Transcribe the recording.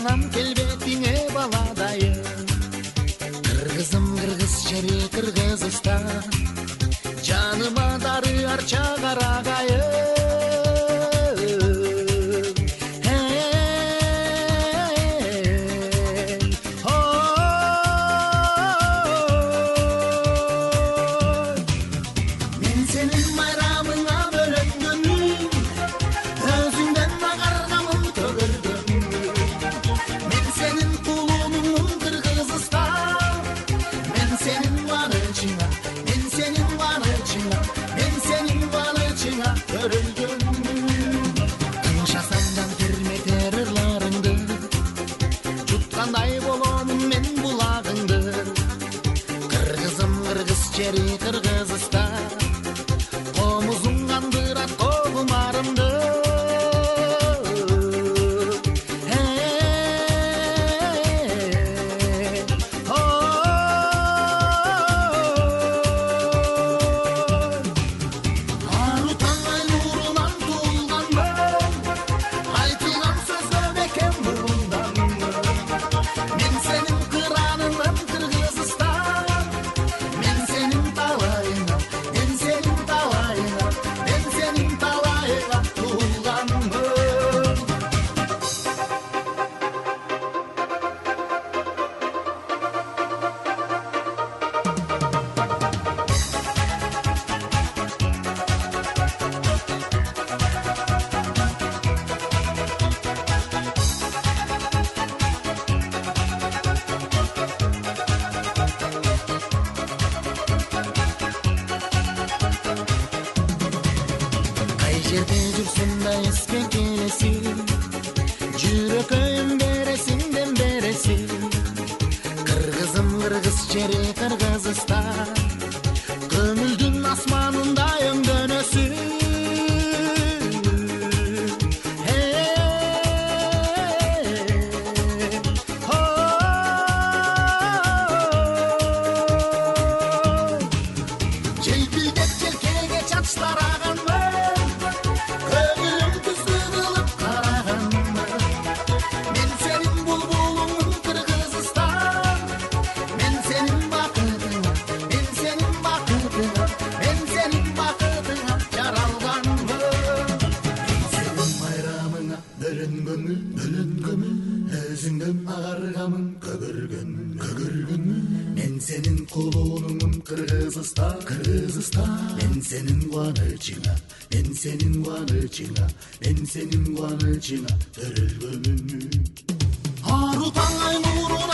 Анам келбетиңе баладайым, кыргызым кыргыз жери Кыргызстан, жаныма дары арча карагайым. Кандай боломун мен булагыңды, кыргызым кыргыз жери Кыргызстан, комузуң кандырат когумарымды. Жерде жүрсүн да эске келесиң, жүрөкөйүм бересиңден бересиң. Кыргызым кыргыз жери Кыргызстан, көмүлдүн асманында өңдөнөсүң. Желпилдеп желкеге чачтараган өзүңдөн агаргамын көгөргөнмүн. Мен сенин кулунумун Кыргызстан, мен сенин кубанычыңа, мен сенин кубанычыңа төрөлгөнмүн. Ару таң ай нурuna